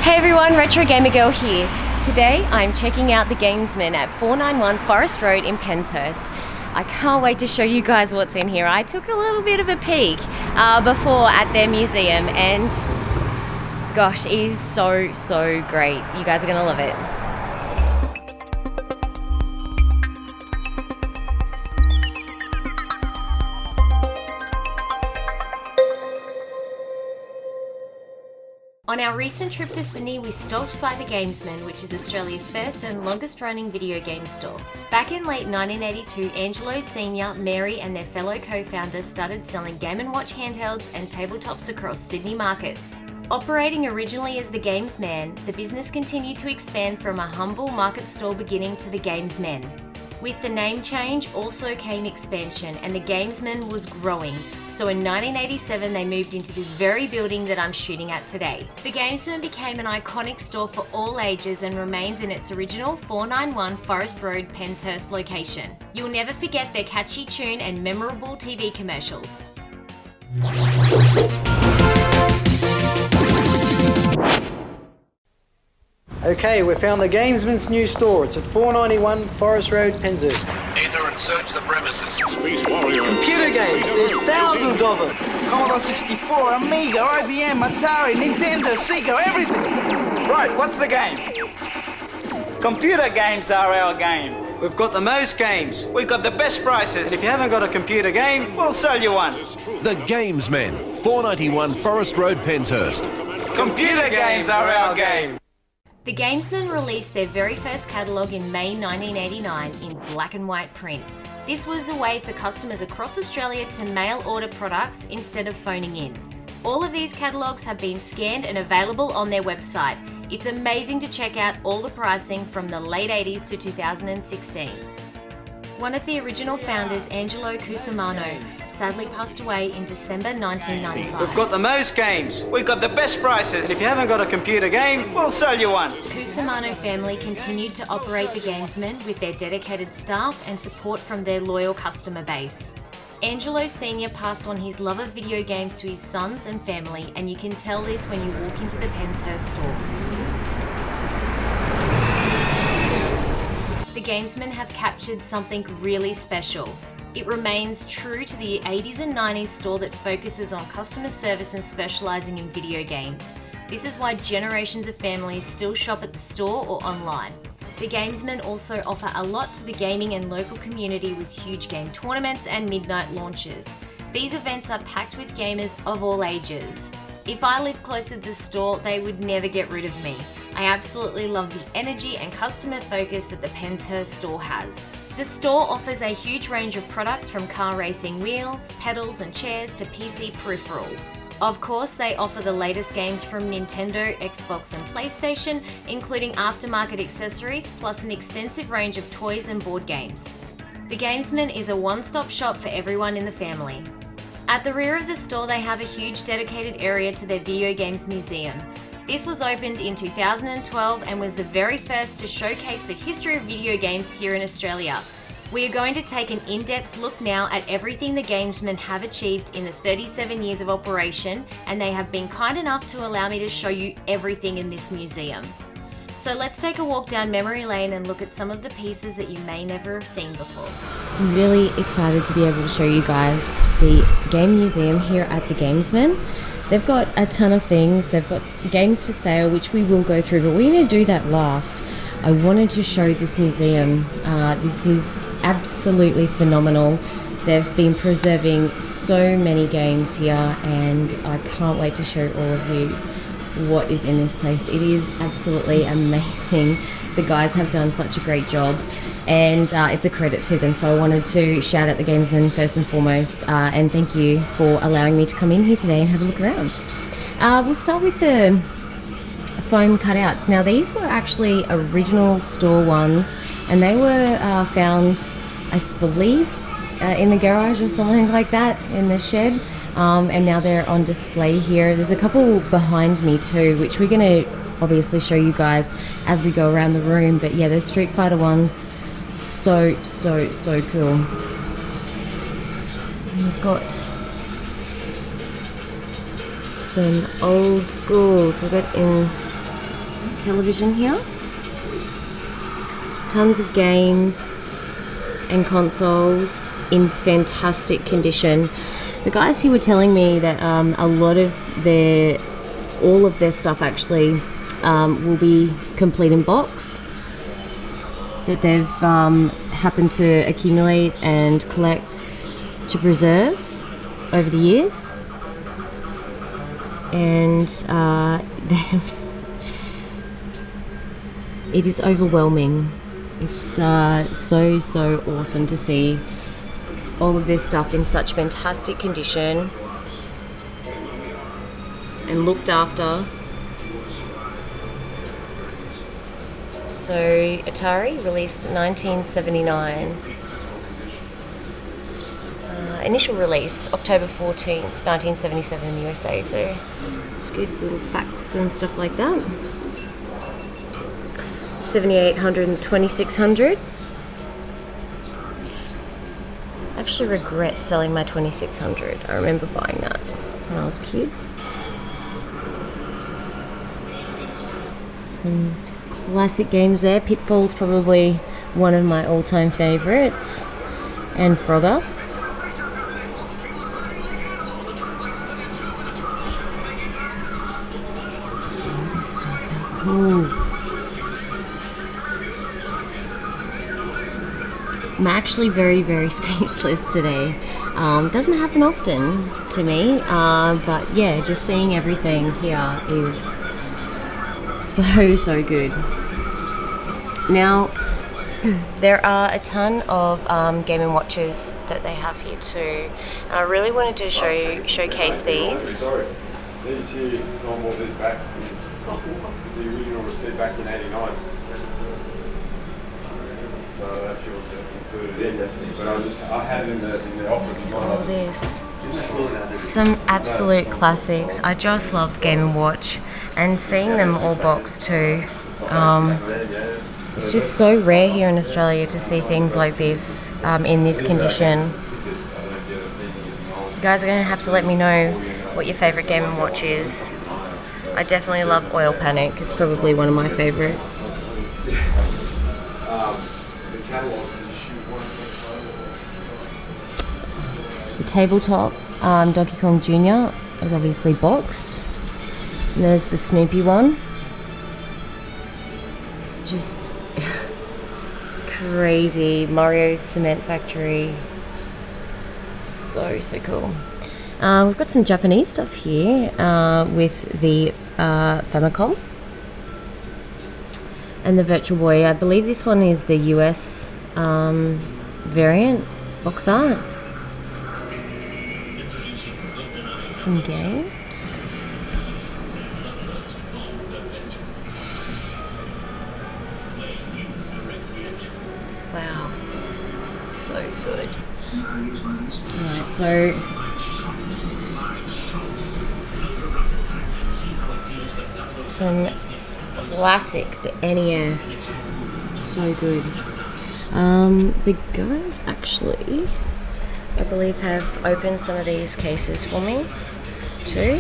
Hey everyone, Retro Gamer Girl here. Today I'm checking out the Gamesmen at 491 Forest Road in Penshurst. I can't wait to show you guys what's in here. I took a little bit of a peek before at their museum and gosh, it is so great. You guys are gonna love it. On our recent trip to Sydney, we stopped by the Gamesmen, which is Australia's first and longest running video game store. Back in late 1982, Angelo Sr., Mary and their fellow co-founders started selling Game & Watch handhelds and tabletops across Sydney markets. Operating originally as the Gamesman, the business continued to expand from a humble market store beginning to the Gamesmen. With the name change also came expansion, and the Gamesmen was growing, so in 1987 they moved into this very building that I'm shooting at today. The Gamesmen became an iconic store for all ages and remains in its original 491 Forest Road, Penshurst location. You'll never forget their catchy tune and memorable TV commercials. Okay, we found the Gamesman's new store. It's at 491 Forest Road, Penshurst. Enter and search the premises. Computer games, there's thousands of them. Commodore 64, Amiga, IBM, Atari, Nintendo, Sega, everything. Right, what's the game? Computer games are our game. We've got the most games. We've got the best prices. And if you haven't got a computer game, We'll sell you one. The Gamesmen, 491 Forest Road, Penshurst. Computer games are our game. The Gamesmen released their very first catalogue in May 1989 in black and white print. This was a way for customers across Australia to mail order products instead of phoning in. All of these catalogues have been scanned and available on their website. It's amazing to check out all the pricing from the late 80s to 2016. One of the original founders, Angelo Cusumano, sadly passed away in December 1995. we've got the most games. We've got the best prices. And if you haven't got a computer game, We'll sell you one. Cusumano family continued to operate the Gamesmen with their dedicated staff and support from their loyal customer base. Angelo Sr. passed on his love of video games to his sons and family, and you can tell this when you walk into the Penshurst store. The Gamesmen have captured something really special. It remains true to the 80s and 90s store that focuses on customer service and specialising in video games. This is why generations of families still shop at the store or online. The Gamesmen also offer a lot to the gaming and local community with huge game tournaments and midnight launches. These events are packed with gamers of all ages. If I lived closer to the store, they would never get rid of me. I absolutely love the energy and customer focus that the Penshurst store has. The store offers a huge range of products from car racing wheels, pedals and chairs to PC peripherals. Of course, they offer the latest games from Nintendo, Xbox and PlayStation, including aftermarket accessories plus an extensive range of toys and board games. The Gamesmen is a one-stop shop for everyone in the family. At the rear of the store, they have a huge dedicated area to their video games museum. This was opened in 2012 and was the very first to showcase the history of video games here in Australia. We are going to take an in-depth look now at everything the Gamesmen have achieved in the 37 years of operation, and they have been kind enough to allow me to show you everything in this museum. So let's take a walk down memory lane and look at some of the pieces that you may never have seen before. I'm really excited to be able to show you guys the game museum here at the Gamesmen. They've got a ton of things. They've got games for sale, which we will go through, but we're going to do that last. I wanted to show this museum. This is absolutely phenomenal. They've been preserving so many games here, and I can't wait to show all of you what is in this place. It is absolutely amazing. The guys have done such a great job, and it's a credit to them. So I wanted to shout out the Gamesmen first and foremost, and thank you for allowing me to come in here today and have a look around. We'll start with the foam cutouts. Now these were actually original store ones, and they were found, I believe, in the garage or something like that, in the shed. And now they're on display here. There's a couple behind me too, which we're going to obviously show you guys as we go around the room. But yeah, those Street Fighter ones, so cool. And we've got some old school. So we've got in television here. Tons of games and consoles in fantastic condition. The guys here were telling me that all of their stuff actually will be complete in box, that they've happened to accumulate and collect to preserve over the years. And it is overwhelming. It's so awesome to see all of this stuff in such fantastic condition and looked after. So Atari released 1979. Initial release October 14th, 1977 in the USA. So it's good little facts and stuff like that. 7800 and 2600. I actually regret selling my 2600. I remember buying that when I was a kid. Some classic games there. Pitfall's probably one of my all-time favourites. And Frogger. All this stuff, how cool. I'm actually very speechless today. Doesn't happen often to me, but yeah, just seeing everything here is so good. Now, there are a ton of Game & Watches that they have here too. And I really wanted to showcase these. Sorry, these here, someone bought these back. The original receipt back in '89. So that should also included in, definitely. But I had in the office as well. All this. Some absolute classics. I just loved Game & Watch, and seeing them all boxed too. It's just so rare here in Australia to see things like this in this condition. You guys are going to have to let me know what your favourite Game & Watch is. I definitely love Oil Panic. It's probably one of my favourites. The tabletop Donkey Kong Jr. is obviously boxed. And there's the Snoopy one. It's just crazy. Mario's Cement Factory. So cool. We've got some Japanese stuff here with the Famicom and the Virtual Boy. I believe this one is the US variant box art. Some games. Wow, so good. Alright, so some classic, the NES, so good. The guys actually, I believe, have opened some of these cases for me too.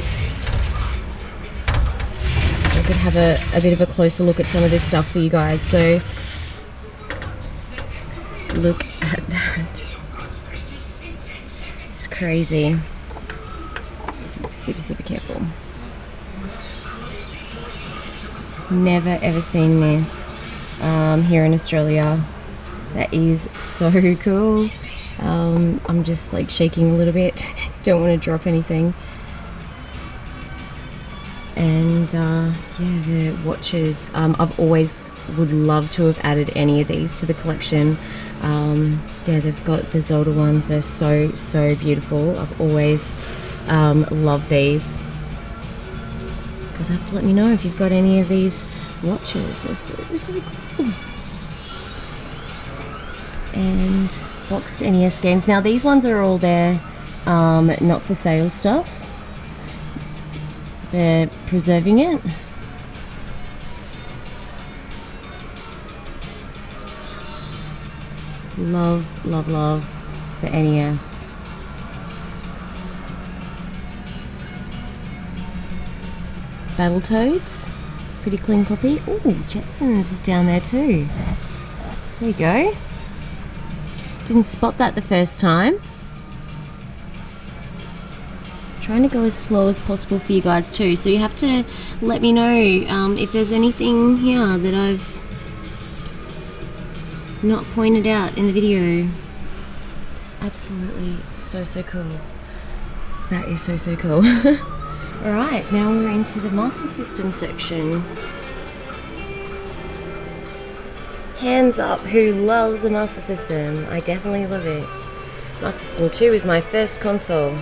I could have a bit of a closer look at some of this stuff for you guys. So look at that. It's crazy. Super careful. Never ever seen this here in Australia. That is so cool. I'm just like shaking a little bit. Don't want to drop anything. And yeah, the watches. I've always would love to have added any of these to the collection. Yeah, they've got the Zelda ones. They're so beautiful. I've always loved these. Guys, have to let me know if you've got any of these watches. They're so cool. And boxed NES games. Now these ones are all there, not for sale stuff. They're preserving it. Love the NES. Battletoads. Pretty clean copy. Ooh, Jetsons is down there too. There you go. Didn't spot that the first time. Trying to go as slow as possible for you guys too, so you have to let me know if there's anything here that I've not pointed out in the video. Just absolutely so cool. That is so cool. Alright, now we're into the Master System section. Hands up who loves the Master System. I definitely love it. Master System 2 is my first console.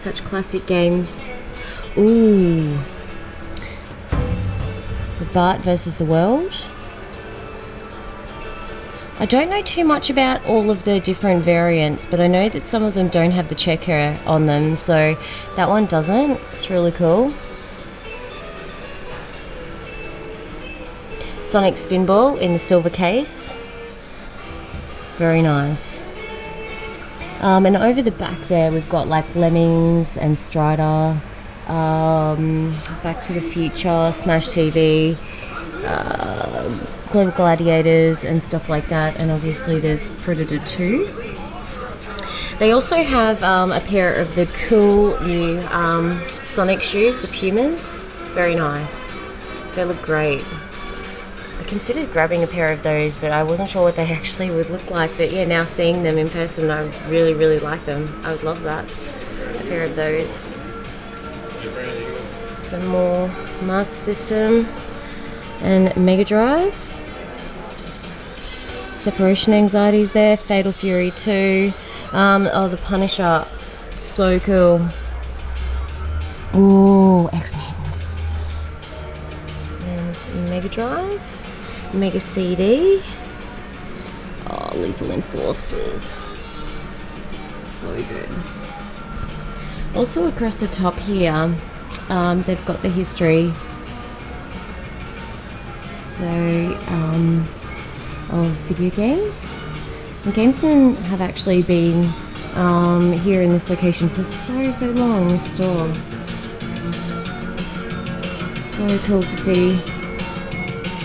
Such classic games. Ooh. The Bart versus the World. I don't know too much about all of the different variants, but I know that some of them don't have the checker on them, so that one doesn't. It's really cool. Sonic Spinball in the silver case. Very nice. And over the back there we've got like Lemmings and Strider, Back to the Future, Smash TV, Clever Gladiators and stuff like that, and obviously there's Predator 2. They also have a pair of the cool new Sonic shoes, the Pumas. Very nice. They look great. I considered grabbing a pair of those, but I wasn't sure what they actually would look like. But yeah, now seeing them in person, I really like them. I would love that. A pair of those. Some more Master System and Mega Drive. Separation Anxiety's there. Fatal Fury 2. Oh, the Punisher. So cool. Ooh, X-Mutants. And Mega Drive. Mega CD. Oh, Lethal Enforcers. So good. Also across the top here, they've got the history. So, of video games. And Gamesmen have actually been here in this location for so long, this store. So cool to see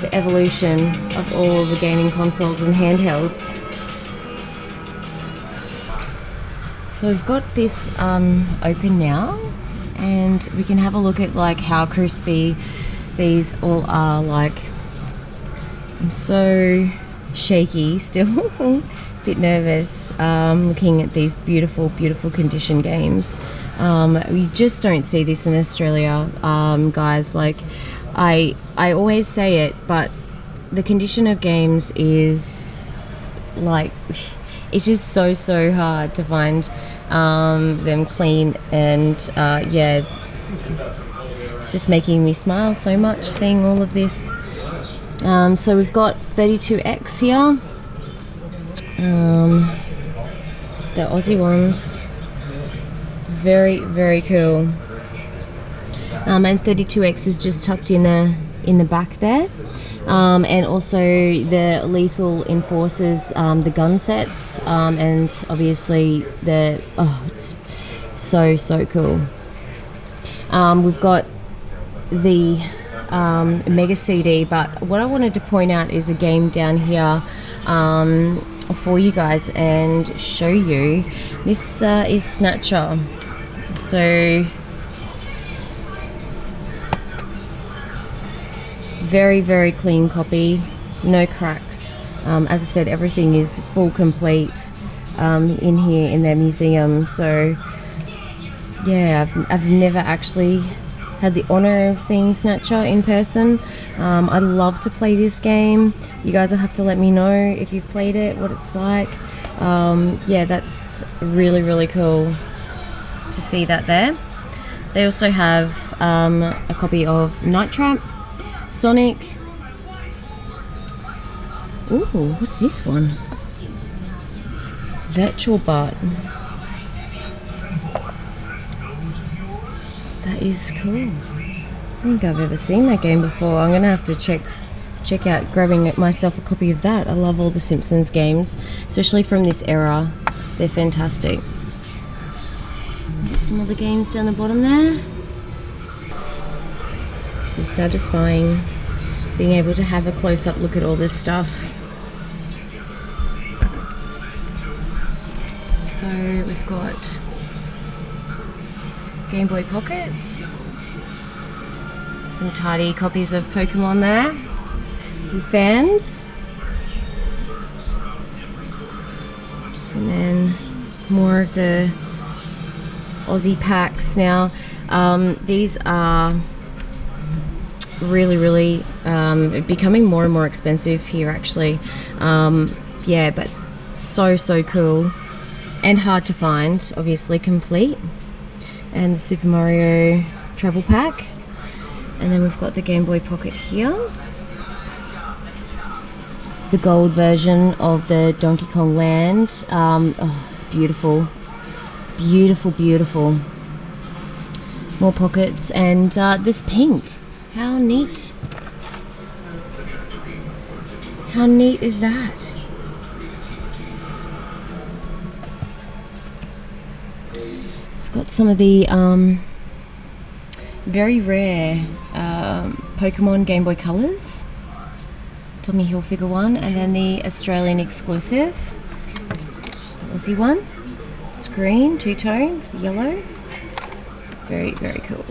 the evolution of all the gaming consoles and handhelds. So we've got this open now, and we can have a look at like how crispy these all are. Like, I'm so shaky still, a bit nervous looking at these beautiful condition games. We just don't see this in Australia, guys. Like, I always say it, but the condition of games is like, it's just so hard to find them clean, and yeah, it's just making me smile so much seeing all of this. So we've got 32X here. It's the Aussie ones. Very cool. And 32X is just tucked in the back there. And also the Lethal Enforcers, the gun sets, and obviously it's so cool. We've got the Mega CD, but what I wanted to point out is a game down here for you guys and show you. This is Snatcher. So very clean copy, no cracks. As I said, everything is full complete in here in their museum. So yeah, I've never actually had the honor of seeing Snatcher in person. I'd love to play this game. You guys will have to let me know if you've played it, what it's like. Yeah, that's really cool to see that there. They also have a copy of Nitro Sonic. Ooh, what's this one? Virtual Bart. That is cool. I don't think I've ever seen that game before. I'm gonna have to check out grabbing myself a copy of that. I love all the Simpsons games, especially from this era. They're fantastic. Get some other games down the bottom there. This is satisfying, being able to have a close-up look at all this stuff. So we've got Gameboy Pockets, some tidy copies of Pokemon there, and fans, and then more of the Aussie packs. Now these are really becoming more and more expensive here actually. Yeah, but so cool and hard to find, obviously complete. And the Super Mario travel pack, and then we've got the Game Boy Pocket here, the gold version of the Donkey Kong Land. Oh, it's beautiful, beautiful. More pockets, and this pink, how neat is that? I've got some of the very rare Pokemon Game Boy Colors, Tommy Hilfiger one, and then the Australian exclusive Aussie one, screen, two-tone, yellow. Very cool.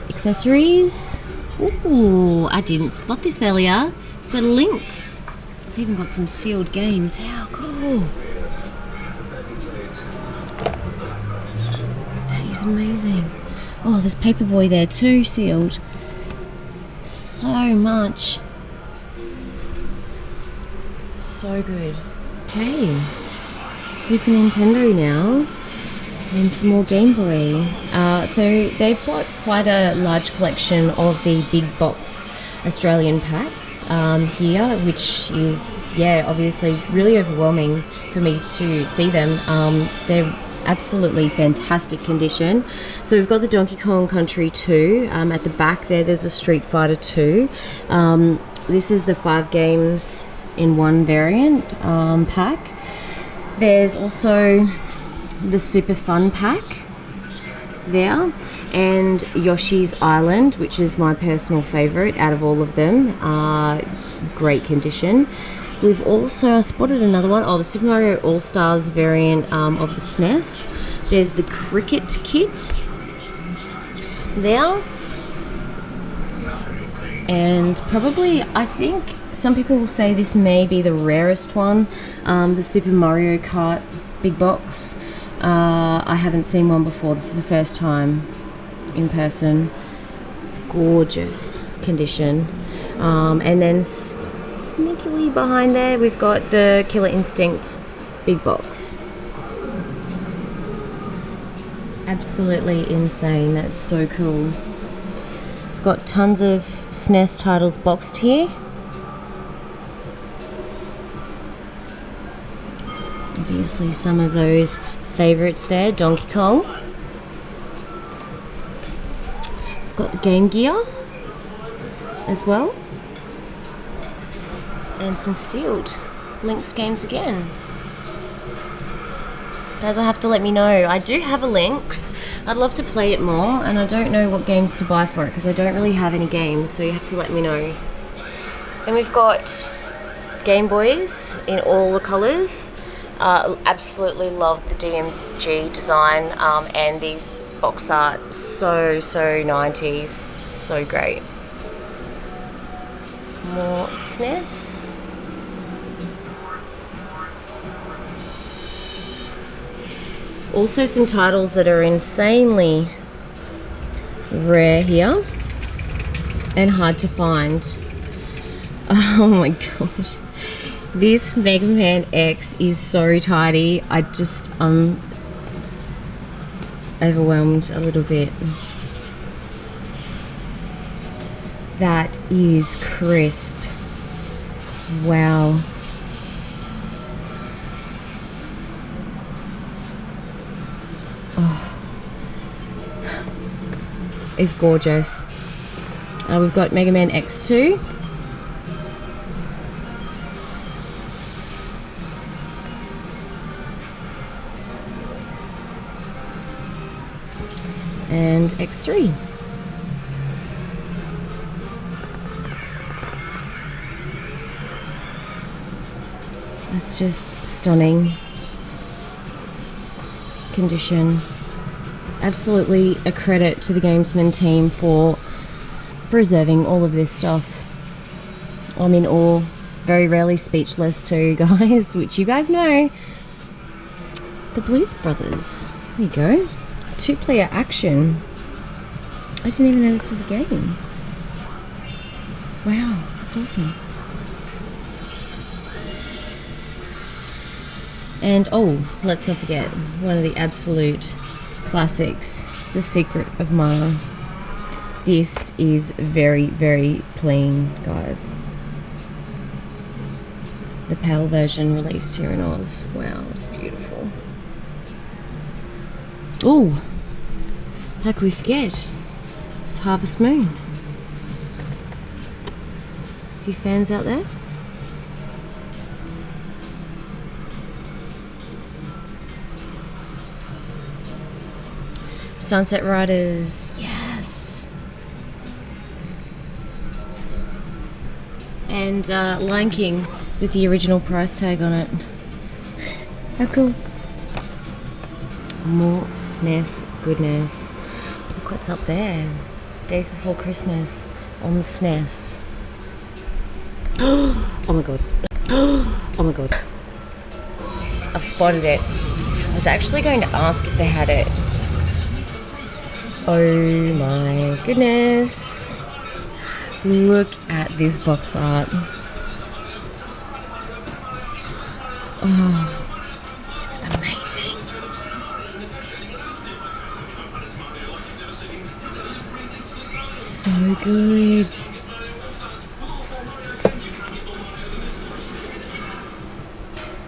Accessories. Ooh, I didn't spot this earlier. We've got a Lynx. I've even got some sealed games. How cool. That is amazing. Oh, there's Paperboy there too, sealed. So much. So good. Okay. Super Nintendo now, and some more Game Boy. So they've got quite a large collection of the big box Australian packs here, which is, yeah, obviously really overwhelming for me to see them. They're absolutely fantastic condition. So we've got the Donkey Kong Country 2. At the back there's the Street Fighter 2. This is the 5 games in one variant pack. There's also the Super Fun pack there, and Yoshi's Island, which is my personal favorite out of all of them. It's great condition. We've also spotted another one, the Super Mario All-Stars variant of the SNES. There's the Cricket kit there, and probably, I think some people will say this may be the rarest one, the Super Mario Kart big box. I haven't seen one before. This is the first time in person. It's gorgeous condition. And then sneakily behind there we've got the Killer Instinct big box. Absolutely insane. That's so cool. We've got tons of SNES titles boxed here. Obviously some of those favourites there, Donkey Kong. We've got the Game Gear as well. And some sealed Lynx games again. Guys, I have to let me know. I do have a Lynx. I'd love to play it more, and I don't know what games to buy for it because I don't really have any games, so you have to let me know. Then we've got Game Boys in all the colours. Absolutely love the DMG design, and these box art, so 90s, so great. More SNES. Also some titles that are insanely rare here and hard to find. Oh my gosh. This Mega Man X is so tidy. I'm overwhelmed a little bit. That is crisp. Wow. Oh. It's gorgeous. We've got Mega Man X2. and X3. It's just stunning condition. Absolutely a credit to the Gamesmen team for preserving all of this stuff. I'm in awe, very rarely speechless too, guys, which you guys know. The Blues Brothers, there you go. 2-player action. I didn't even know this was a game. Wow, that's awesome. And oh, let's not forget one of the absolute classics, The Secret of Mana. This is very, very clean, guys. The PAL version released here in Oz. Wow, it's beautiful. Oh, how could we forget? It's Harvest Moon. A few fans out there? Sunset Riders, yes. And Lion King with the original price tag on it. How cool. More SNES goodness. Look what's up there. Days Before Christmas on the SNES. Oh my god. Oh my god. I've spotted it. I was actually going to ask if they had it. Oh my goodness. Look at this box art. Oh, it's amazing. So good.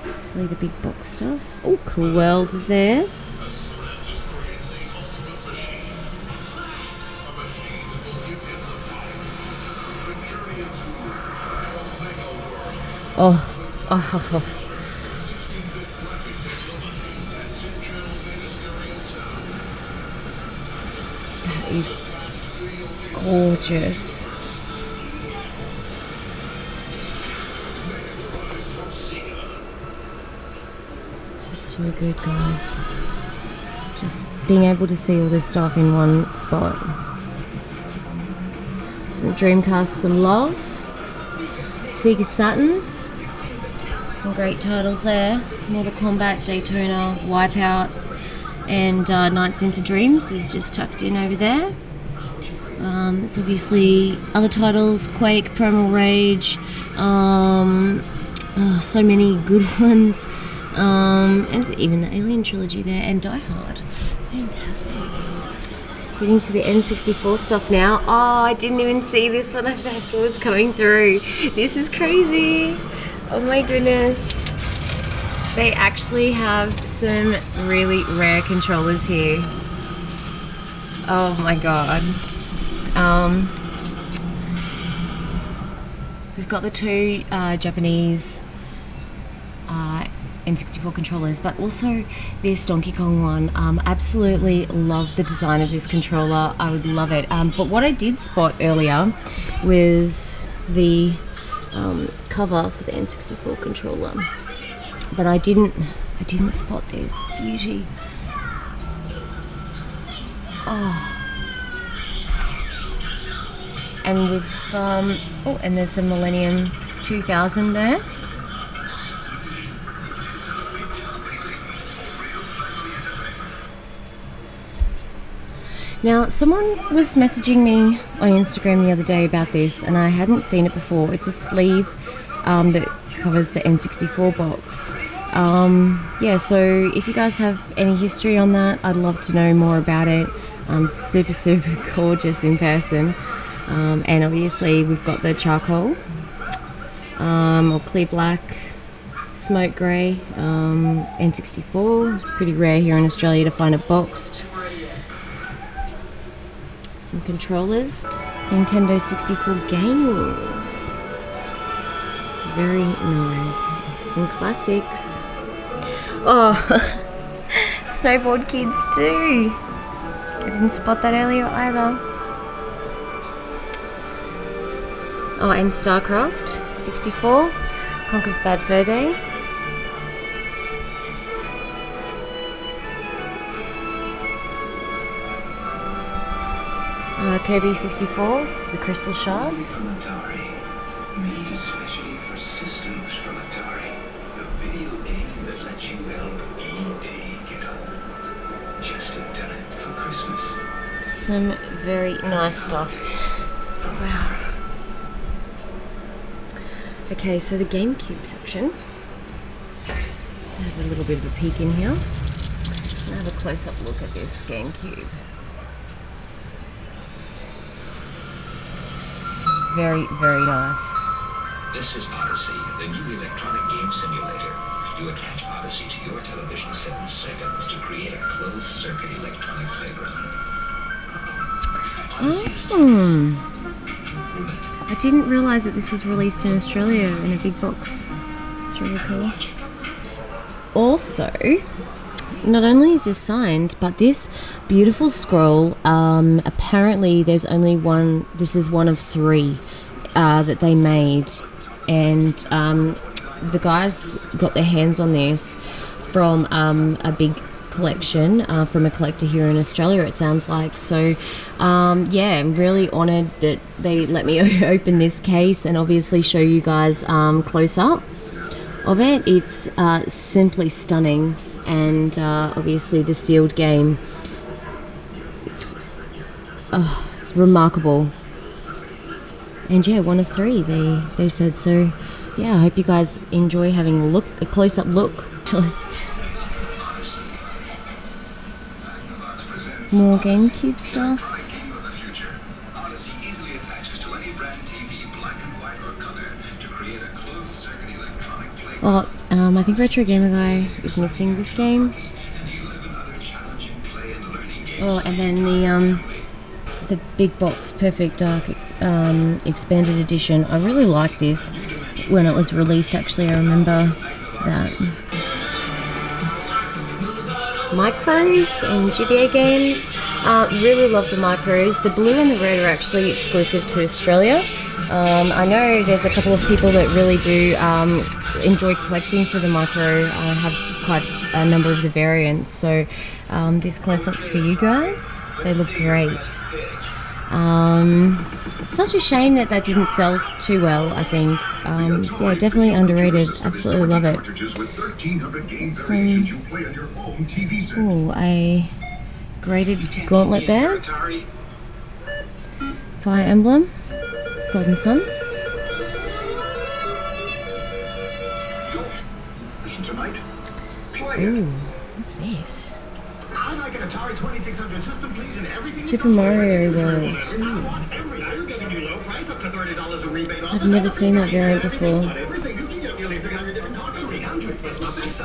Obviously the big box stuff. Oh, Cool World is there. Oh. That is gorgeous. This is so good, guys. Just being able to see all this stuff in one spot. Some Dreamcast, some love. Sega Saturn. Some great titles there. Mortal Kombat, Daytona, Wipeout, and Nights into Dreams is just tucked in over there. It's obviously other titles, Quake, Primal Rage, so many good ones, and even the Alien trilogy there, and Die Hard. Fantastic. Getting to the N64 stuff now. Oh, I didn't even see this when I first was coming through. This is crazy. Oh my goodness. They actually have some really rare controllers here. Oh my god. We've got the two Japanese N64 controllers, but also this Donkey Kong one. Absolutely love the design of this controller. I would love it. But what I did spot earlier was the cover for the N64 controller, but I didn't spot this beauty. Oh, and with oh, and there's the Millennium 2000 there. Now, someone was messaging me on Instagram the other day about this, and I hadn't seen it before. It's a sleeve that covers the N64 box. Yeah, so if you guys have any history on that, I'd love to know more about it. Super, super gorgeous in person. And obviously we've got the charcoal, or clear black, smoke grey, N64. It's pretty rare here in Australia to find it boxed. Some controllers, Nintendo 64 games. Very nice. Some classics. Oh, Snowboard Kids too. I didn't spot that earlier either. Oh, and StarCraft 64, Conker's Bad Fur Day. Kirby 64, the Crystal Shards. Made especially for systems from Atari. The video game that lets you help E.T. get home. Just in time for Christmas. Some very nice stuff. Wow. Okay, so the Gamecube section. Have a little bit of a peek in here. Now have a close-up look at this Gamecube. Very, very nice. This is Odyssey, the new electronic game simulator. You attach Odyssey to your television 7 seconds to create a closed-circuit electronic playground. I didn't realise that this was released in Australia in a big box. It's really cool. Also, not only is this signed, but this beautiful scroll, apparently there's only one, this is one of 3 that they made, and the guys got their hands on this from a big collection from a collector here in Australia, it sounds like. So yeah, I'm really honoured that they let me open this case and obviously show you guys close up of it. It's simply stunning, and obviously the sealed game, it's remarkable. And yeah, one of 3 they said. So yeah, I hope you guys enjoy having a close-up look. More GameCube stuff. Well, I think Retro Gamer Guy is missing this game. Oh, and then the big box Perfect Dark expanded edition. I really liked this when it was released. Actually, I remember that. Micros and GBA games. Really love the micros. The blue and the red are actually exclusive to Australia. I know there's a couple of people that really do enjoy collecting for the micro. I have quite a number of the variants, so these close-ups for you guys. They look great. It's such a shame that didn't sell too well, I think. Yeah, definitely underrated. Absolutely love it. Ooh, a graded gauntlet there. Fire Emblem. Golden Sun. Ooh, what's this? Super Mario World. Ooh. I've never seen that variant before.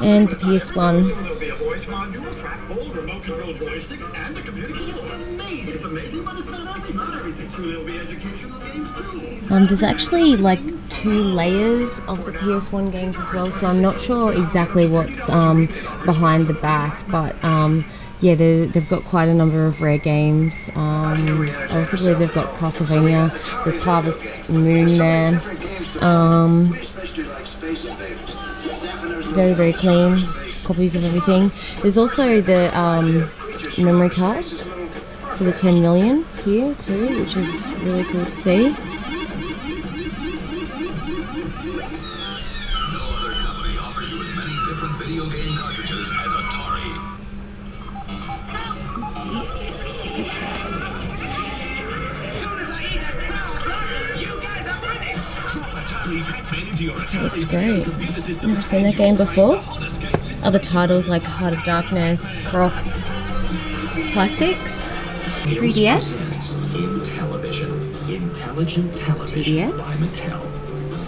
And the PS1. There's actually like 2 layers of the PS1 games as well, so I'm not sure exactly what's behind the back, but yeah, they've got quite a number of rare games. I also believe they've got Castlevania. There's Harvest Moon there. Very, very clean copies of everything. There's also the memory card for the 10 million here too, which is really cool to see. That looks great. Never seen that game before. Other titles like Heart of Darkness, Croc, Classics, 3DS, Intelligent television by 2DS. Mattel.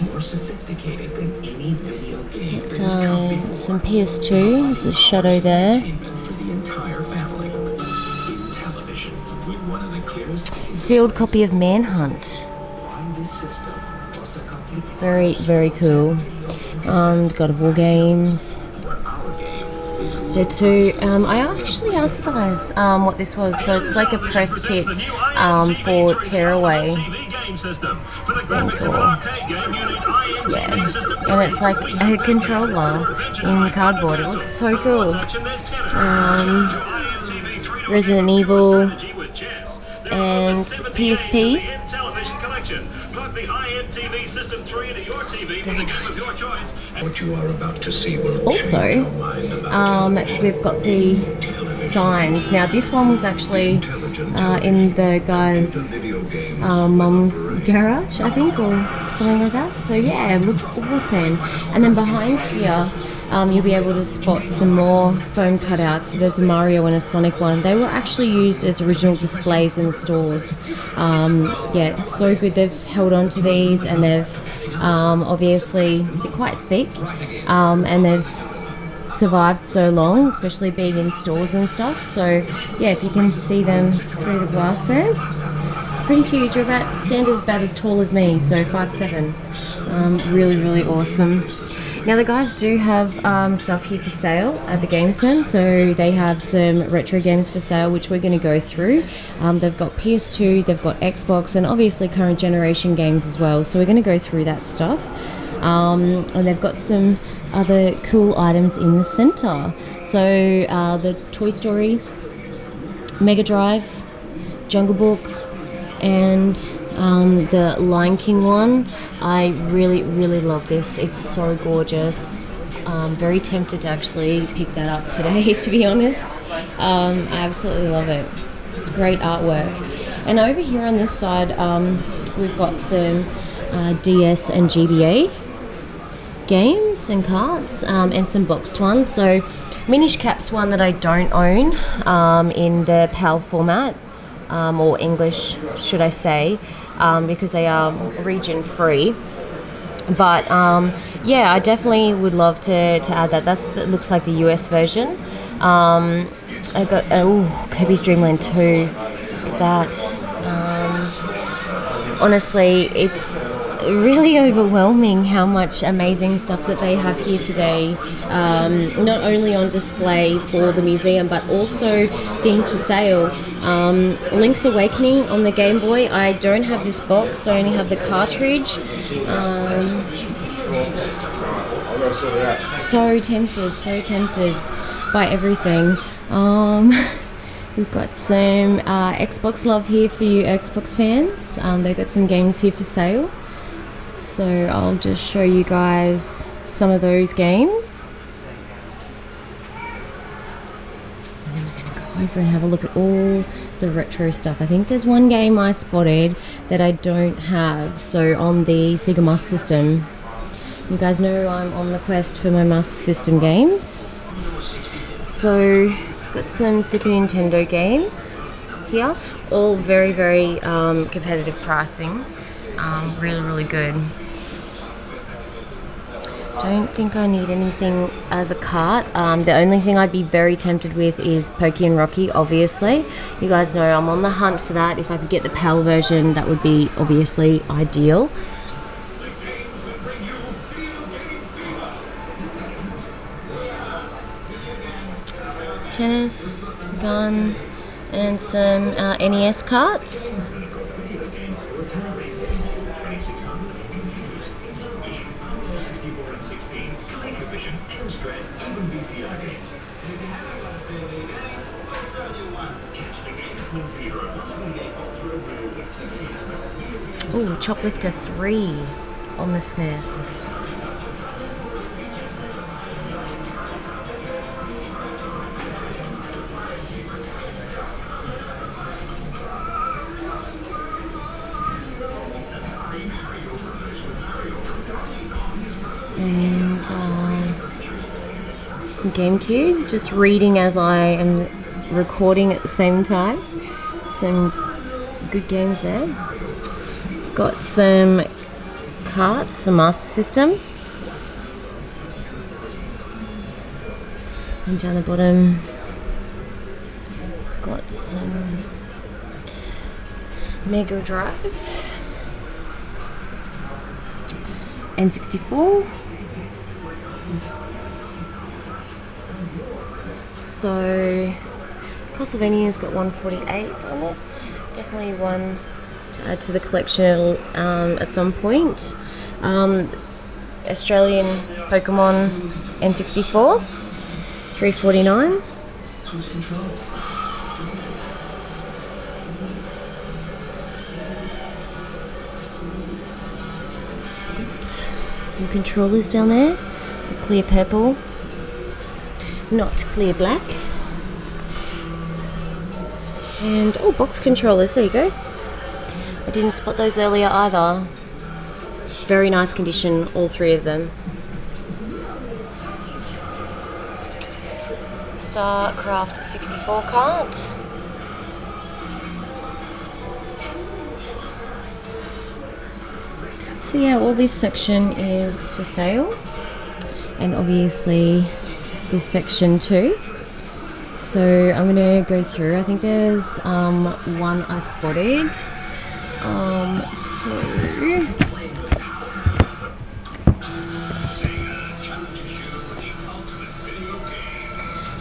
More sophisticated than any video game. It's, some PS2. There's a Shadow there. For the entire family. Intellivision with one of the clearest. Sealed copy of Manhunt. Find this system plus a complete Very, very cool. God of War games. where our game there too. I actually asked the guys what this was. So it's like a press kit for Tearaway. Very cool. Yeah, and it's like a controller in cardboard. It looks so cool. Resident Evil and PSP. What you are about to see will Also, we've got the signs. Now this one was actually in the guy's mum's garage, I think, or something like that. So yeah, it looks awesome. And then behind here, you'll be able to spot some more foam cutouts. There's a Mario and a Sonic one. They were actually used as original displays in the stores. Yeah, it's so good. They've held on to these, and they've obviously they're quite thick, and they've survived so long, especially being in stores and stuff. So yeah, if you can see them through the glass there, pretty huge. They're about as tall as me, so 5'7". Really awesome. Now the guys do have stuff here for sale at the Gamesmen. So they have some retro games for sale, which we're going to go through. They've got PS2, they've got Xbox, and obviously current generation games as well. So we're going to go through that stuff. And they've got some other cool items in the center. So the Toy Story, Mega Drive, Jungle Book, and the Lion King one. I really love this. It's so gorgeous. Very tempted to actually pick that up today, to be honest. I absolutely love it. It's great artwork. And over here on this side, we've got some DS and GBA games and cards, and some boxed ones. So Minish Cap's one that I don't own in the PAL format, or English should I say, because they are region free. But yeah, I definitely would love to add that. That looks like the US version. I got Kirby's Dreamland 2. Look at that. Honestly, it's really overwhelming how much amazing stuff that they have here today, not only on display for the museum but also things for sale. Link's Awakening on the Game Boy. I don't have this box, I only have the cartridge. So tempted by everything. We've got some Xbox love here for you Xbox fans. They've got some games here for sale. So I'll just show you guys some of those games. And then we're going to go over and have a look at all the retro stuff. I think there's one game I spotted that I don't have. So on the Sega Master System. You guys know I'm on the quest for my Master System games. So got some Super Nintendo games here. All very competitive pricing. Really good. Don't think I need anything as a cart. The only thing I'd be very tempted with is Pokey and Rocky, obviously. You guys know I'm on the hunt for that. If I could get the PAL version, that would be obviously ideal. Tennis, gun, and some NES carts. Ooh, Choplifter 3 on the SNES. And Gamecube, just reading as I am recording at the same time. Some good games there. Got some carts for Master System. And down the bottom, got some Mega Drive. N64. So Castlevania's got 148 on it. Definitely one to add to the collection at some point. Australian Pokemon N64, 349. Got some controllers down there. The clear purple, not clear black. And oh, box controllers, there you go. I didn't spot those earlier either. Very nice condition, all three of them. StarCraft 64 card. So yeah, all this section is for sale, and obviously this section too. So I'm gonna go through. I think there's one I spotted.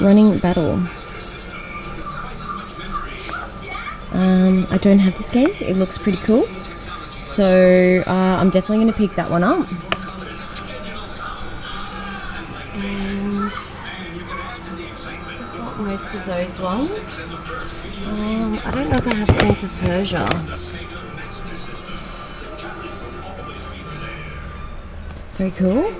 Running Battle. I don't have this game. It looks pretty cool. So I'm definitely going to pick that one up. And I've got most of those ones. I don't know if I have Prince of Persia. Very cool.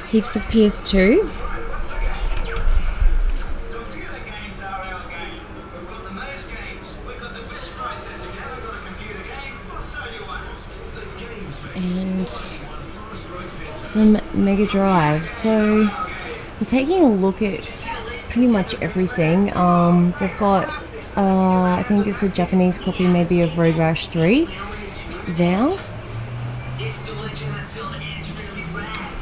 Heaps of PS2. Computer games are our game. We've got the most games. We've got the best prices. If you haven't got a computer game, we'll sell you one. The Gamesmen. And some Mega Drive. So I'm taking a look at pretty much everything. They've got I think it's a Japanese copy maybe of Road Rash 3 there.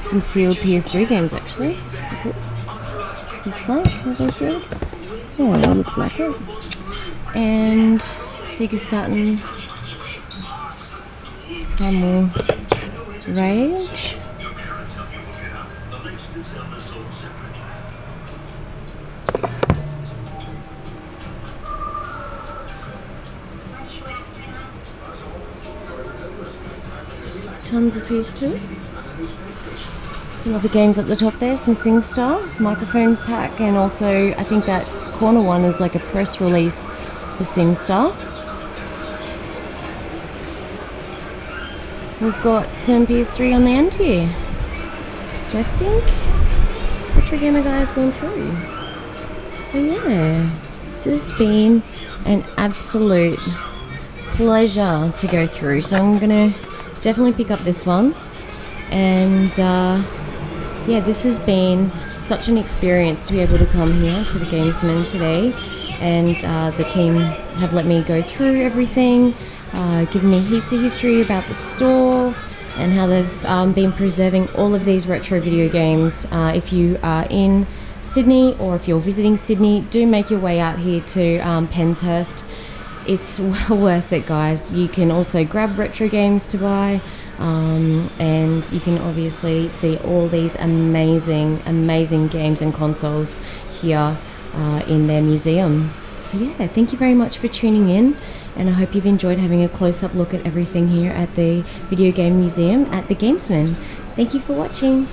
Some sealed PS3 games actually. Looks like they're sealed. Oh, they look like it. And Sega Saturn. Primal Rage. Tons of PS2. Some other games at the top there, some SingStar, microphone pack, and also I think that corner one is like a press release for SingStar. We've got some PS3 on the end here, which I think Retro Gamer Guy has gone through. So yeah, this has been an absolute pleasure to go through. So I'm gonna definitely pick up this one, and yeah, this has been such an experience to be able to come here to the Gamesmen today, and the team have let me go through everything, given me heaps of history about the store and how they've been preserving all of these retro video games. If you are in Sydney or if you're visiting Sydney, do make your way out here to Penshurst. It's well worth it, guys. You can also grab retro games to buy. And you can obviously see all these amazing games and consoles here in their museum. So yeah, thank you very much for tuning in, and I hope you've enjoyed having a close-up look at everything here at the Video Game Museum at the Gamesmen. Thank you for watching.